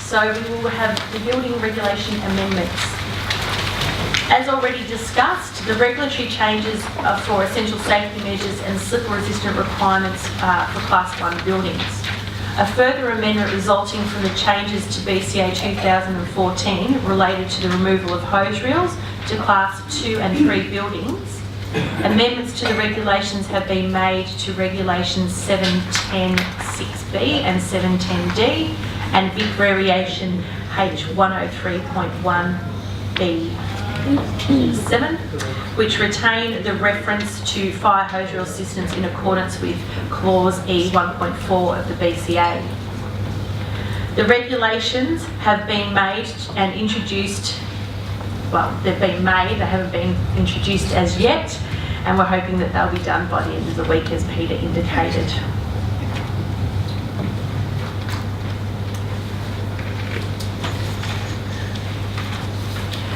So we will have the building regulation amendments. As already discussed, the regulatory changes for essential safety measures and slipper-resistant requirements for Class 1 buildings. A further amendment resulting from the changes to BCA 2014 related to the removal of hose reels to Class 2 and 3 buildings. Amendments to the regulations have been made to Regulations 710(6)B and 710D and Vic Variation H103.1B7, which retain the reference to fire hose reel systems in accordance with Clause E 1.4 of the BCA. The regulations have been made and introduced. Well, they've been made, they haven't been introduced as yet, and we're hoping that they'll be done by the end of the week, as Peter indicated.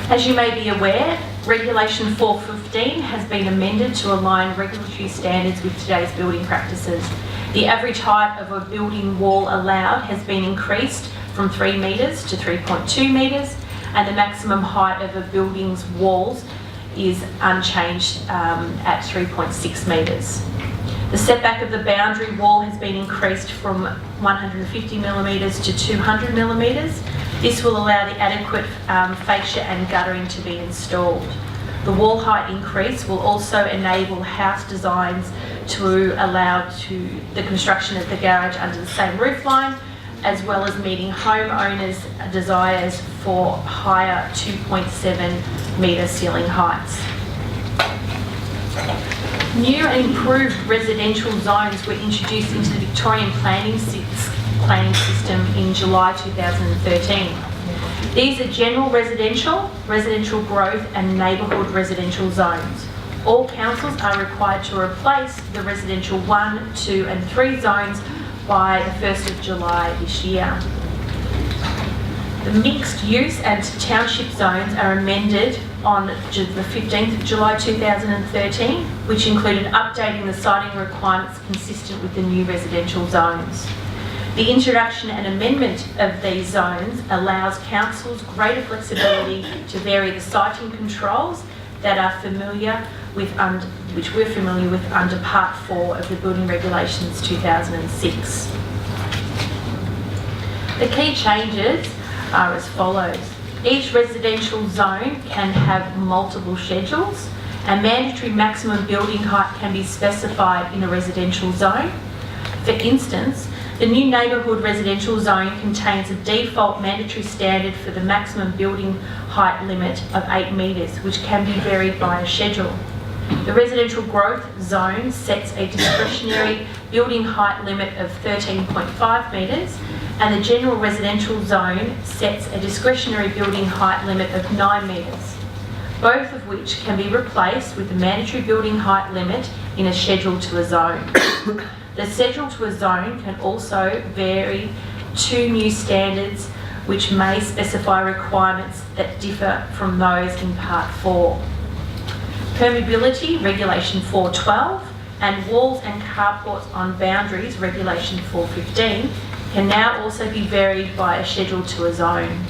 As you may be aware, Regulation 415 has been amended to align regulatory standards with today's building practices. The average height of a building wall allowed has been increased from 3 metres to 3.2 metres, and the maximum height of a building's walls is unchanged at 3.6 metres. The setback of the boundary wall has been increased from 150 millimetres to 200 millimetres. This will allow the adequate fascia and guttering to be installed. The wall height increase will also enable house designs to allow the construction of the garage under the same roof line, as well as meeting homeowners' desires for higher 2.7 metre ceiling heights. New and improved residential zones were introduced into the Victorian planning system in July 2013. These are general residential, residential growth and neighbourhood residential zones. All councils are required to replace the residential 1, 2 and 3 zones by the 1st of July this year. The mixed use and township zones are amended on the 15th of July 2013, which included updating the siting requirements consistent with the new residential zones. The introduction and amendment of these zones allows councils greater flexibility to vary the siting controls that are familiar with which we're familiar with under Part 4 of the Building Regulations 2006. The key changes are as follows. Each residential zone can have multiple schedules. A mandatory maximum building height can be specified in a residential zone. For instance, the new neighbourhood residential zone contains a default mandatory standard for the maximum building height limit of 8 metres, which can be varied by a schedule. The residential growth zone sets a discretionary building height limit of 13.5 metres, and the general residential zone sets a discretionary building height limit of 9 metres, both of which can be replaced with the mandatory building height limit in a schedule to a zone. The schedule to a zone can also vary to new standards which may specify requirements that differ from those in Part 4. Permeability, Regulation 412, and walls and carports on boundaries, Regulation 415, can now also be varied by a schedule to a zone.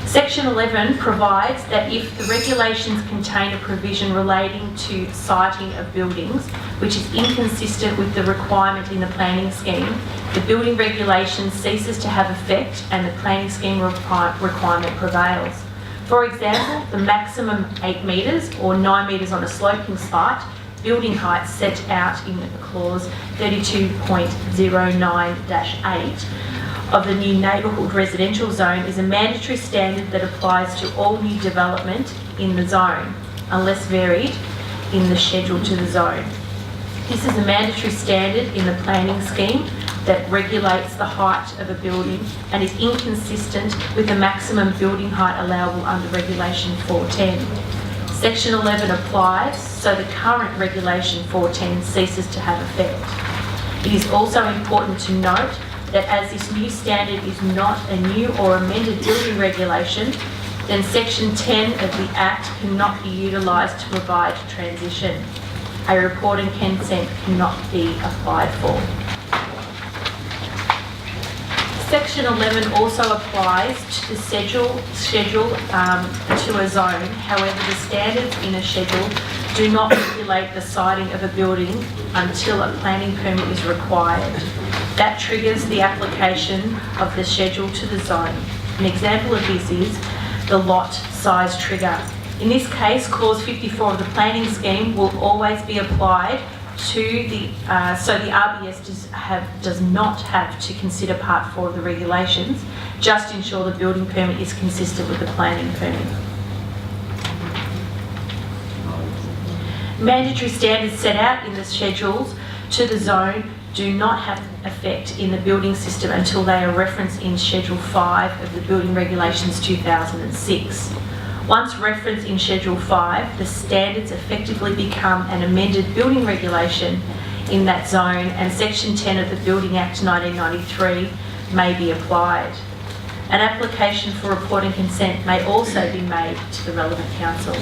Section 11 provides that if the regulations contain a provision relating to siting of buildings which is inconsistent with the requirement in the planning scheme, the building regulation ceases to have effect and the planning scheme requirement prevails. For example, the maximum 8 metres or 9 metres on a sloping site building height set out in clause 32.09-8 of the new neighbourhood residential zone is a mandatory standard that applies to all new development in the zone, unless varied in the schedule to the zone. This is a mandatory standard in the planning scheme that regulates the height of a building and is inconsistent with the maximum building height allowable under Regulation 410. Section 11 applies, so the current Regulation 410 ceases to have effect. It is also important to note that as this new standard is not a new or amended building regulation, then Section 10 of the Act cannot be utilised to provide transition. a report and consent cannot be applied for. Section 11 also applies to the schedule to a zone. However, the standards in a schedule do not regulate the siting of a building until a planning permit is required. That triggers the application of the schedule to the zone. An example of this is the lot size trigger. In this case, clause 54 of the planning scheme will always be applied to the, so the RBS does not have to consider part 4 of the regulations, just ensure the building permit is consistent with the planning permit. Mandatory standards set out in the schedules to the zone do not have effect in the building system until they are referenced in Schedule 5 of the Building Regulations 2006. Once referenced in Schedule 5, the standards effectively become an amended building regulation in that zone, and Section 10 of the Building Act 1993 may be applied. An application for report and consent may also be made to the relevant council.